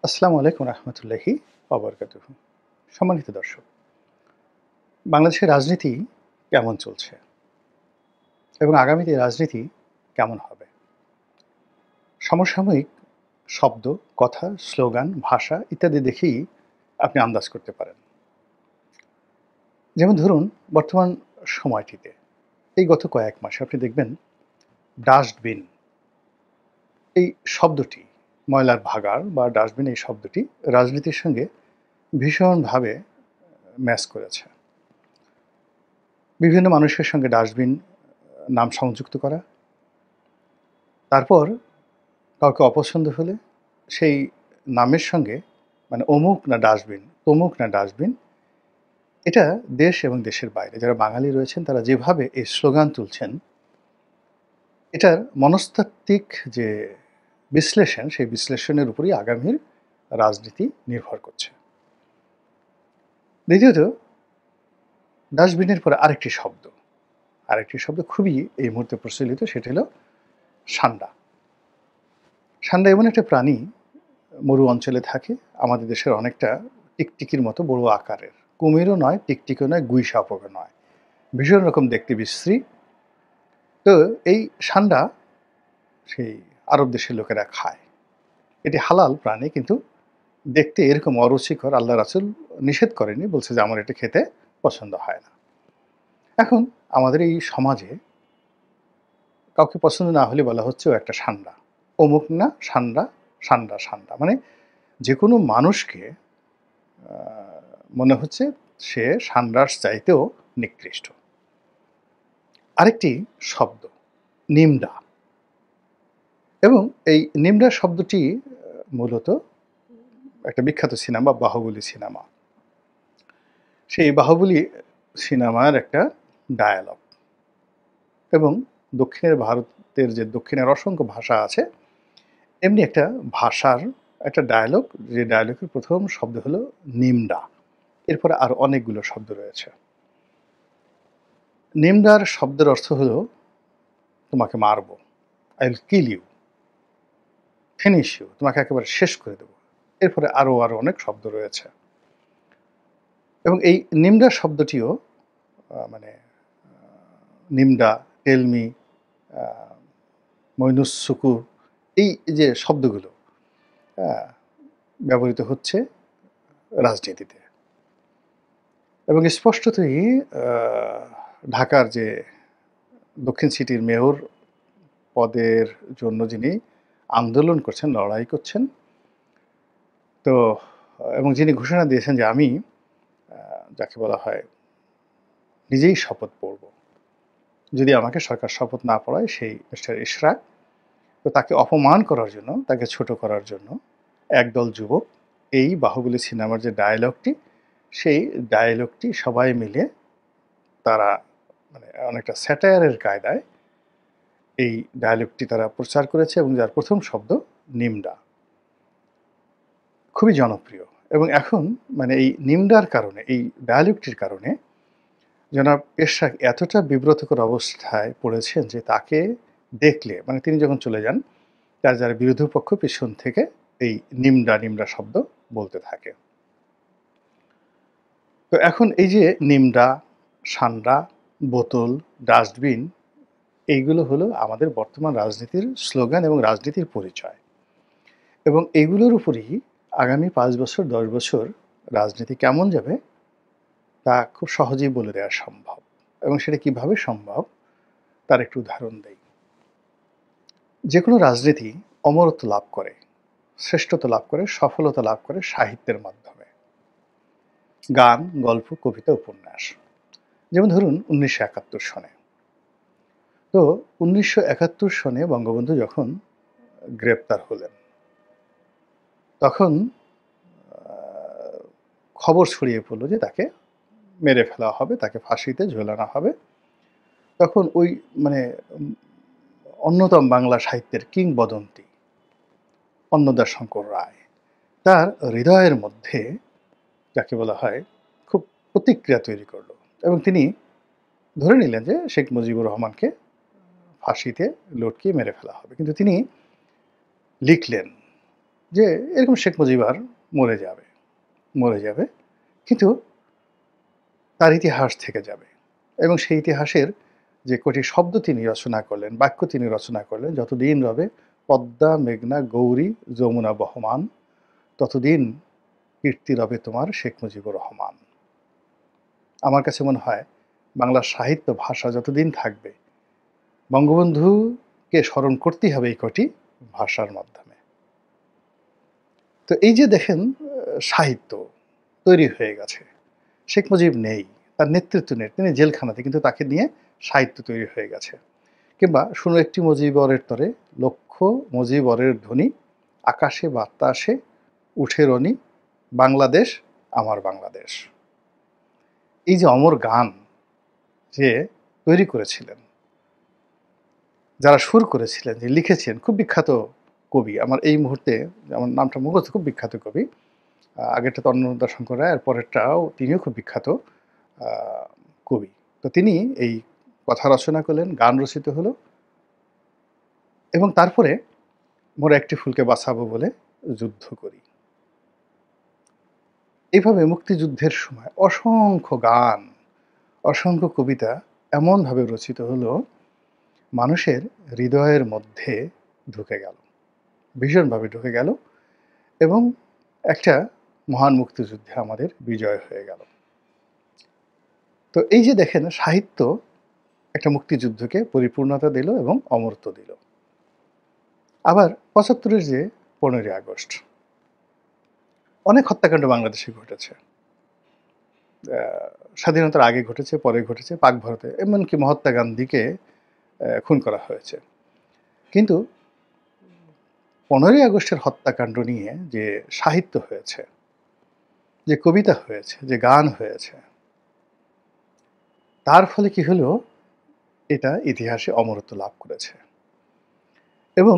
আসসালামু আলাইকুম রহমতুল্লাহি ওয়া বারাকাতুহু। সম্মানিত দর্শক, বাংলাদেশের রাজনীতি কেমন চলছে এবং আগামীতে রাজনীতি কেমন হবে? সমসাময়িক শব্দ, কথা, স্লোগান, ভাষা ইত্যাদি দেখেই আপনি আন্দাজ করতে পারেন। যেমন ধরুন, বর্তমান সময়টিতে এই গত কয়েক মাসে আপনি দেখবেন ডাস্টবিন এই শব্দটি, ময়লার ভাগাড় বা ডাস্টবিন এই শব্দটি রাজনীতির সঙ্গে ভীষণভাবে ম্যাচ করেছে। বিভিন্ন মানুষের সঙ্গে ডাস্টবিন নাম সংযুক্ত করা, তারপর কাউকে অপছন্দ হলে সেই নামের সঙ্গে মানে অমুক না ডাস্টবিন, তমুক না ডাস্টবিন, এটা দেশ এবং দেশের বাইরে যারা বাঙালি রয়েছেন তারা যেভাবে এই স্লোগান তুলছেন, এটার মনস্তাত্ত্বিক যে বিশ্লেষণ, সেই বিশ্লেষণের উপরই আগামীর রাজনীতি নির্ভর করছে। দ্বিতীয়ত, ডাস্টবিনের পরে আরেকটি শব্দ খুবই এই মুহূর্তে প্রচলিত, সেটা হলো সান্ডা। সান্ডা এমন একটা প্রাণী, মরু অঞ্চলে থাকে, আমাদের দেশের অনেকটা টিকটিকির মতো বড় আকারের, কুমিরও নয়, টিকটিকিও নয়, গুই সাপও নয়, ভীষণ রকম দেখতে বিশ্রী। তো এই সান্ডা সেই আরব দেশের লোকেরা খায়। এটি হালাল প্রাণী, কিন্তু দেখতে এরকম অরুচিকর, আল্লাহ রাসূল নিষেধ করেনি, বলছে যে আমার এটা খেতে পছন্দ হয় না। এখন আমাদের এই সমাজে কাউকে পছন্দ না হলে বলা হচ্ছে ও একটা সান্ডা, অমুক না সান্ডা, সান্ডা সান্ডা, মানে যে কোনো মানুষকে মনে হচ্ছে সে সান্ডার চাইতেও নিকৃষ্ট। আরেকটি শব্দ নিমডা, এবং এই নিমডা শব্দটি মূলত একটা বিখ্যাত সিনেমা বাহুবলী সিনেমা, সেই বাহুবলী সিনেমার একটা ডায়ালগ, এবং ভারতের যে দক্ষিণের অসংখ্য ভাষা আছে, এমনি একটা ভাষার একটা ডায়ালগ, যে ডায়ালগের প্রথম শব্দ হলো নিমডা, এরপরে আরো অনেকগুলো শব্দ রয়েছে। নিমডার শব্দের অর্থ হলো তোমাকে মারবো, I will kill you, finish you, তোমাকে একেবারে শেষ করে দেবো। এরপরে আরো অনেক শব্দ রয়েছে, এবং এই নিমডা শব্দটিও মানে নিমডা, টেলমি, মইনুস সুকুর, এই যে শব্দগুলো ব্যবহৃত হচ্ছে রাজনীতিতে, এবং স্পষ্টতই ঢাকার যে দক্ষিণ সিটির মেয়র পদের জন্য যিনি আন্দোলন করছেন, লড়াই করছেন, তো এবং যিনি ঘোষণা দিয়েছেন যে আমি যাকে বলা হয় নিজেই শপথ পড়ব, যদি আমাকে সরকার শপথ না পড়ায়, সেই মিস্টার ইশরাক, তো তাকে অপমান করার জন্য, তাকে ছোট করার জন্য একদল যুবক এই বাহুবলী সিনেমার যে ডায়ালগটি, সেই ডায়ালগটি সবাই মিলে তারা মানে অনেকটা স্যাটায়ারের কায়দায় এই ডায়ালগটি তারা প্রচার করেছে, এবং যার প্রথম শব্দ নিমডা, খুবই জনপ্রিয়। এবং এখন মানে এই নিমডার কারণে, এই ডায়ালগটির কারণে জনাব এরশাদ এতটা বিব্রতকর অবস্থায় পড়েছেন যে তাকে দেখলে, মানে তিনি যখন চলে যান, তার যারা বিরোধী পক্ষ পিছন থেকে এই নিমডা নিমডা শব্দ বলতে থাকে। তো এখন এই যে নিমডা, সান্ডা, বোতল, ডাস্টবিন, এইগুলো হলো আমাদের বর্তমান রাজনীতির স্লোগান এবং রাজনীতির পরিচয়, এবং এগুলোর উপরই আগামী 5 বছর 10 বছর রাজনীতি কেমন যাবে তা খুব সহজেই বলে দেওয়া সম্ভব। এবং সেটা কিভাবে সম্ভব তার একটু উদাহরণ দেই। যে কোনো রাজনীতি অমরত্ব লাভ করে, শ্রেষ্ঠত্ব লাভ করে, সফলতা লাভ করে সাহিত্যের মাধ্যমে, গান, গল্প, কবিতা, উপন্যাস। যেমন ধরুন 1971 সনে, তো 1971 সনে বঙ্গবন্ধু যখন গ্রেপ্তার হলেন, তখন খবর ছড়িয়ে পড়ল যে তাকে মেরে ফেলা হবে, তাকে ফাঁসিতে ঝোলানো হবে। তখন ওই মানে অন্যতম বাংলা সাহিত্যের কিংবদন্তি অন্নদাশঙ্কর রায়, তার হৃদয়ের মধ্যে যাকে বলা হয় খুব প্রতিক্রিয়া তৈরি করলো, এবং তিনি ধরে নিলেন যে শেখ মুজিবুর রহমানকে ফাঁসিতে লটকিয়ে মেরে ফেলা হবে। কিন্তু তিনি লিখলেন যে এরকম শেখ মুজিব মরে যাবে, মরে যাবে, কিন্তু তার ইতিহাস থেকে যাবে এবং সেই ইতিহাসের যে কটি শব্দ তিনি রচনা করলেন, বাক্য তিনি রচনা করলেন, যতদিন রবে পদ্মা, মেঘনা, গৌরী, যমুনা বহমান, ততদিন কীর্তি রবে তোমার শেখ মুজিবুর রহমান। আমার কাছে মনে হয় বাংলা সাহিত্য ভাষা যতদিন থাকবে বঙ্গবন্ধুকে স্মরণ করতেই হবে এই কটি ভাষার মাধ্যমে। তো এই যে দেখেন সাহিত্য তৈরি হয়ে গেছে, শেখ মুজিব নেই, তার নেতৃত্ব নেই, তিনি জেলখানাতে, কিন্তু তাকে নিয়ে সাহিত্য তৈরি হয়ে গেছে। কিংবা শুনো একটি মুজিবরের তরে লক্ষ মুজিবরের ধ্বনি, আকাশে বাতাসে উঠে রনি, বাংলাদেশ আমার বাংলাদেশ। এই যে অমর গান যে তৈরি করেছিলেন, যারা সুর করেছিলেন, যে লিখেছেন, খুব বিখ্যাত কবি, আমার এই মুহূর্তে আমার নামটা মুখস্থ, খুব বিখ্যাত কবি। আগেরটা তো অন্নদা শঙ্কর রায়, আর পরেরটাও তিনিও খুব বিখ্যাত কবি। তো তিনি এই কথা রচনা করলেন, গান রচিত হলো, এবং তারপরে মোরা একটি ফুলকে বাঁচাবো বলে যুদ্ধ করি। এইভাবে মুক্তিযুদ্ধের সময় অসংখ্য গান, অসংখ্য কবিতা এমনভাবে রচিত হলো, মানুষের হৃদয়ের মধ্যে ঢুকে গেল, ভীষণভাবে ঢুকে গেল, এবং একটা মহান মুক্তিযুদ্ধে আমাদের বিজয় হয়ে গেল। তো এই যে দেখেন সাহিত্য একটা মুক্তিযুদ্ধকে পরিপূর্ণতা দিল এবং অমরত্ব দিল। আবার ৭৫-এর যে ১৫ই আগস্ট, অনেক হত্যাকাণ্ড বাংলাদেশে ঘটেছে, স্বাধীনতার আগে ঘটেছে, পরে ঘটেছে, পাক ভারতে, এমনকি মহাত্মা গান্ধীকে খুন করা হয়েছে। কিন্তু ১৫ই আগস্টের হত্যাকাণ্ড নিয়ে যে সাহিত্য হয়েছে, যে কবিতা হয়েছে, যে গান হয়েছে, তার ফলে কি হলো, এটা ইতিহাসে অমরত্ব লাভ করেছে। এবং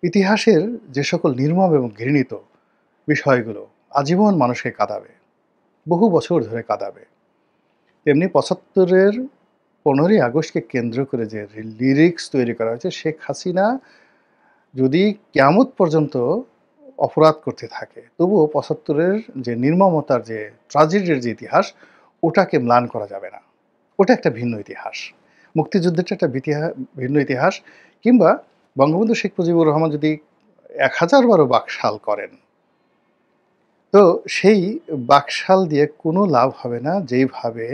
ইতিহাসের যে সকল নির্মম এবং ঘৃণিত বিষয়গুলো আজীবন মানুষকে কাঁদাবে, বহু বছর ধরে কাঁদাবে, তেমনি ৭৫-এর ১৫ই আগস্টকে কেন্দ্র করে যে লিরিক্স তৈরি করা হয়েছে, শেখ হাসিনা যদি কিয়ামত পর্যন্ত অপরাধ করতে থাকে, তবুও ৭৫-এর যে নির্মমতার, যে ট্র্যাজেডির যে ইতিহাস, ওটাকে ম্লান করা যাবে না। ওটা একটা ভিন্ন ইতিহাস। মুক্তিযুদ্ধেরটা একটা ভিন্ন ইতিহাস। কিংবা বঙ্গবন্ধু শেখ মুজিবুর রহমান যদি ১০০০ বারও বাকশাল করেন, তো সেই বাকশাল দিয়ে কোনো লাভ হবে না, যেইভাবে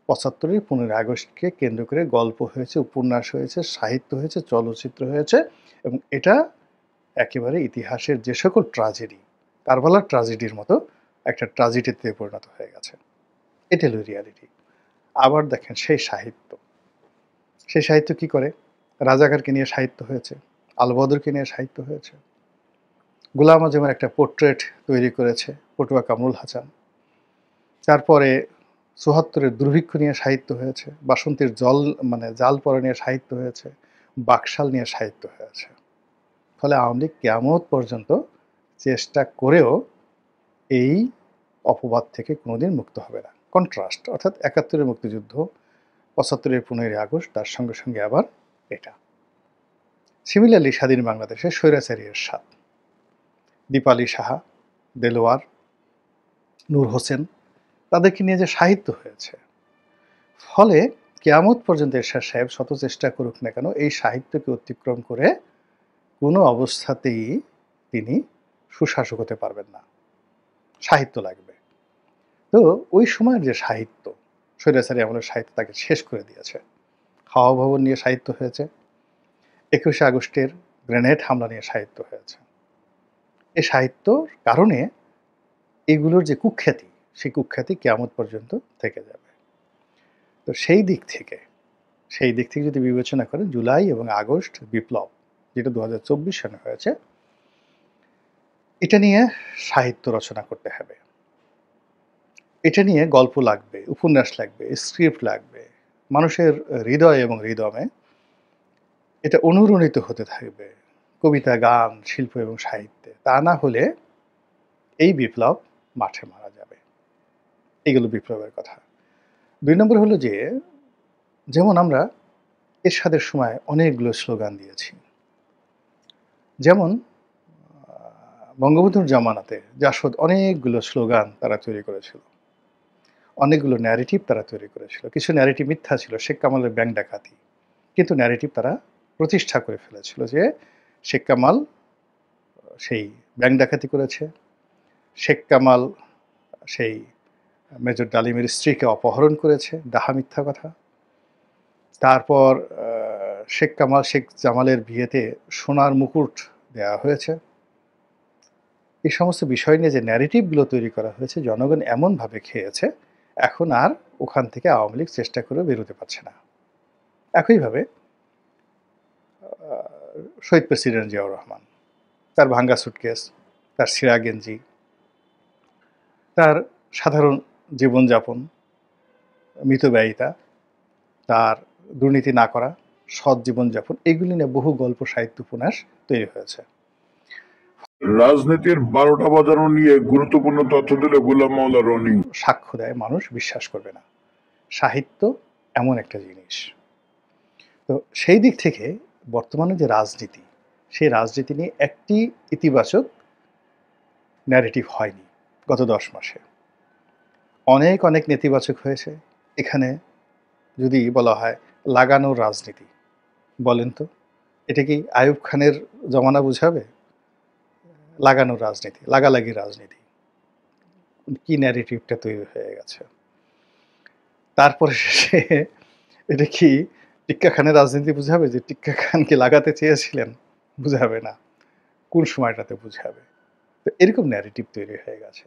৭৫-এর ১৫ই আগস্টকে কেন্দ্র করে গল্প হয়েছে, উপন্যাস হয়েছে, সাহিত্য হয়েছে, চলচ্চিত্র হয়েছে, এবং এটা একেবারে ইতিহাসের যে সকল ট্র্যাজেডি, কারবালার ট্র্যাজেডির মতো একটা ট্র্যাজেডিতে পরিণত হয়ে গেছে। এটা হলো রিয়ালিটি। আবার দেখেন সেই সাহিত্য কি করে, রাজাকারকে নিয়ে সাহিত্য হয়েছে, আলবদরকে নিয়ে সাহিত্য হয়েছে, গোলাম আজমের একটা পোর্ট্রেট তৈরি করেছে পটুয়া কামরুল হাসান, তারপরে ৭৪-এর দুর্ভিক্ষ নিয়ে সাহিত্য হয়েছে, বাসন্তীর জাল পড়া নিয়ে সাহিত্য হয়েছে, বাকশাল নিয়ে সাহিত্য হয়েছে। ফলে আওয়ামী লীগ কিয়ামত পর্যন্ত চেষ্টা করেও এই অপবাদ থেকে কোনোদিন মুক্ত হবে না। কন্ট্রাস্ট, অর্থাৎ ৭১-এর মুক্তিযুদ্ধ, ৭৫-এর ১৫ই আগস্ট, তার সঙ্গে সঙ্গে আবার এটা। সিমিলারলি স্বাধীন বাংলাদেশে স্বৈরাচারী এরশাদ, দীপালি সাহা, দেলোয়ার, নূর হোসেন, তাদেরকে নিয়ে যে সাহিত্য হয়েছে, ফলে কিয়ামত পর্যন্ত এরশাদ সাহেব শত চেষ্টা করুক না কেন, এই সাহিত্যকে অতিক্রম করে কোনো অবস্থাতেই তিনি সুশাসক হতে পারবেন না। সাহিত্য লাগবে। তো ওই সময়ের যে সাহিত্য, স্বৈরাচারী আমলের সাহিত্য তাকে শেষ করে দিয়েছে। হাওয়া ভবন নিয়ে সাহিত্য হয়েছে, ২১শে আগস্টের গ্রেনেড হামলা নিয়ে সাহিত্য হয়েছে। এই সাহিত্যর কারণে এগুলোর যে কুখ্যাতি, সেই কুখ্যাতি কিয়ামত পর্যন্ত থেকে যাবে। তো সেই দিক থেকে যদি বিবেচনা করেন, জুলাই এবং আগস্ট বিপ্লব, যেটা ২০২৪ সালে হয়েছে, এটা নিয়ে সাহিত্য রচনা করতে হবে, এটা নিয়ে গল্প লাগবে, উপন্যাস লাগবে, স্ক্রিপ্ট লাগবে, মানুষের হৃদয় এবং হৃদমে এটা অনুরণিত হতে থাকবে, কবিতা, গান, শিল্প এবং সাহিত্যে। তা না হলে এই বিপ্লব মাঠে মারা যাবে। এগুলো বিপ্লবের কথা। ২ নম্বর হলো যে, যেমন আমরা এরশাদের সময় অনেকগুলো স্লোগান দিয়েছি, যেমন বঙ্গবন্ধুর জামানাতে জাসদ অনেকগুলো স্লোগান তারা তৈরি করেছিল, অনেকগুলো ন্যারেটিভ তারা তৈরি করেছিল। কিছু ন্যারেটিভ মিথ্যা ছিল, শেখ কামালের ব্যাংক ডাকাতি, কিন্তু ন্যারেটিভ তারা প্রতিষ্ঠা করে ফেলেছিল যে শেখ কামাল সেই ব্যাংক ডাকাতি করেছে, শেখ কামাল সেই মেজর ডালিমের স্ত্রীকে অপহরণ করেছে, ডাহা মিথ্যা কথা। তারপর শেখ কামাল শেখ জামালের বিয়েতে সোনার মুকুট দেওয়া হয়েছে। এই সমস্ত বিষয় নিয়ে যে ন্যারেটিভগুলো তৈরি করা হয়েছে, জনগণ এমনভাবে খেয়েছে, এখন আর ওখান থেকে আওয়ামী লীগ চেষ্টা করেও বেরোতে পারছে না। একইভাবে শহীদ প্রেসিডেন্ট জিয়াউর রহমান, তার ভাঙ্গা সুটকেস, তার ছিঁড়া গেঞ্জি, তার সাধারণ জীবনযাপন, মিতব্যয়িতা, তার দুর্নীতি না করা, সৎ জীবনযাপন, এগুলি নিয়ে বহু গল্প সাহিত্য উপন্যাস তৈরি হয়েছে। রাজনীতির 12টা বাজানো নিয়ে গুরুত্বপূর্ণ তথ্য দিলে গোলাম মাওলা রনি। সাক্ষ্য দেয়, মানুষ বিশ্বাস করবে না। সাহিত্য এমন একটা জিনিস। তো সেই দিক থেকে বর্তমানে যে রাজনীতি, সেই রাজনীতি নিয়ে একটি ইতিবাচক ন্যারেটিভ হয়নি গত 10 মাসে। অনেক অনেক নেতিবাচক হয়েছে। এখানে যদি বলা হয় লাগানোর রাজনীতি, বলেন তো এটা কি আইয়ুব খানের জমানা বুঝাবে? লাগানোর রাজনীতি, লাগালাগি রাজনীতি, কি ন্যারেটিভটা তৈরি হয়ে গেছে। তারপরে শেষে এটা কি টিক্কা খানের রাজনীতি বুঝাবে, যে টিক্কা খানকে লাগাতে চেয়েছিলেন? বুঝাবে না। কোন সময়টাতে বুঝাবে? তো এরকম ন্যারেটিভ তৈরি হয়ে গেছে।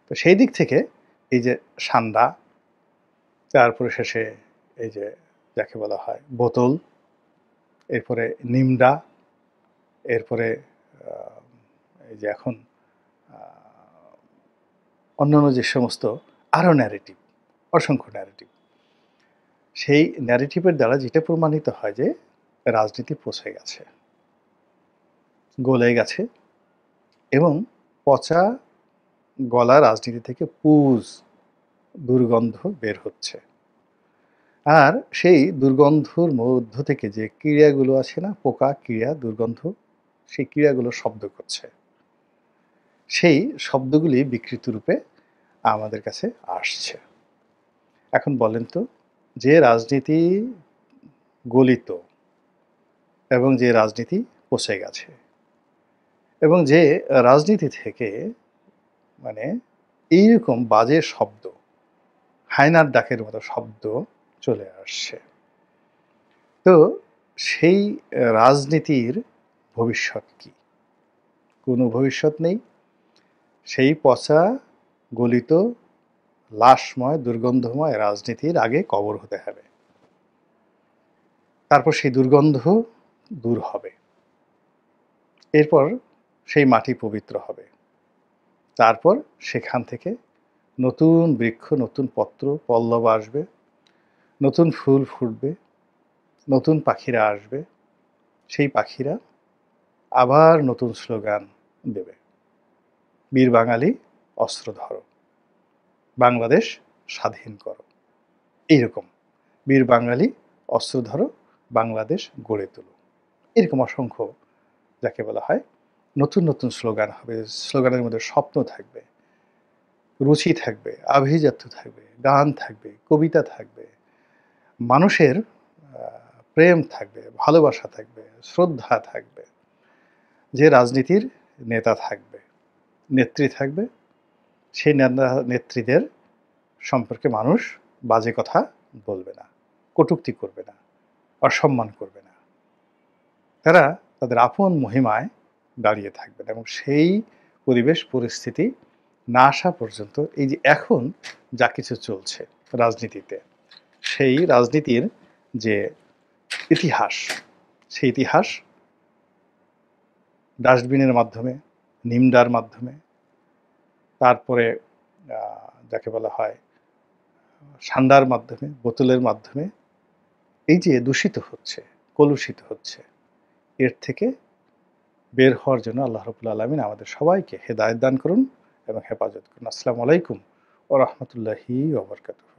তো সেই দিক থেকে এই যে সান্ডা, তারপরে শেষে এই যে যাকে বলা হয় বোতল, এরপরে নিমডা, এরপরে এই যে এখন অন্যান্য যে সমস্ত আরও ন্যারেটিভ, অসংখ্য ন্যারেটিভ, সেই ন্যারেটিভের দ্বারা যেটা প্রমাণিত হয় যে রাজনীতি পচে গেছে, গলে গেছে, এবং পচা গলা রাজনীতি থেকে পুজ দুর্গন্ধ বের হচ্ছে। আর সেই দুর্গন্ধর মধ্য থেকে যে ক্রিয়াগুলো আছে না, পোকা, ক্রিয়া, দুর্গন্ধ, সেই ক্রিয়াগুলো শব্দ করছে। সেই শব্দগুলি বিকৃত রূপে আমাদের কাছে আসছে। এখন বলেন তো, যে রাজনীতি গলিত এবং যে রাজনীতি পচে গেছে এবং যে রাজনীতি থেকে মানে এইরকম বাজে শব্দ, হায়নার ডাকের মতো শব্দ চলে আসছে, তো সেই রাজনীতির ভবিষ্যৎ কি? কোনো ভবিষ্যৎ নেই। সেই পচা গলিত লাশময় দুর্গন্ধময় রাজনীতির আগে কবর হতে হবে, তারপর সেই দুর্গন্ধ দূর হবে, এরপর সেই মাটি পবিত্র হবে, তারপর সেখান থেকে নতুন বৃক্ষ, নতুন পত্র পল্লব আসবে, নতুন ফুল ফুটবে, নতুন পাখিরা আসবে। সেই পাখিরা আবার নতুন স্লোগান দেবে, বীর বাঙালি অস্ত্র ধরো, বাংলাদেশ স্বাধীন করো। এইরকম বীর বাঙালি অস্ত্র ধরো, বাংলাদেশ গড়ে তোলো, এরকম অসংখ্য যাকে বলা হয় নতুন নতুন স্লোগান হবে। স্লোগানের মধ্যে স্বপ্ন থাকবে, রুচি থাকবে, আভিজাত্য থাকবে, গান থাকবে, কবিতা থাকবে, মানুষের প্রেম থাকবে, ভালোবাসা থাকবে, শ্রদ্ধা থাকবে। যে রাজনীতির নেতা থাকবে, নেত্রী থাকবে, সেই নেতা নেত্রীদের সম্পর্কে মানুষ বাজে কথা বলবে না, কটূক্তি করবে না, অসম্মান করবে না। তারা তাদের আপন মহিমায় দাঁড়িয়ে থাকবেন, এবং সেই পরিবেশ পরিস্থিতি না আসা পর্যন্ত এই যে এখন যা কিছু চলছে রাজনীতিতে, সেই রাজনীতির যে ইতিহাস, সেই ইতিহাস ডাস্টবিনের মাধ্যমে, নিমডার মাধ্যমে, তারপরে যাকে বলা হয় সান্ডার মাধ্যমে, বোতলের মাধ্যমে এই যে দূষিত হচ্ছে, কলুষিত হচ্ছে, এর থেকে বের হওয়ার জন্য আল্লাহ রাব্বুল আলামিন আমাদের সবাইকে হেদায়েত দান করুন এবং হেফাজত করুন। আসসালামু আলাইকুম ওয়া রাহমাতুল্লাহি ওয়া বারাকাতুহু।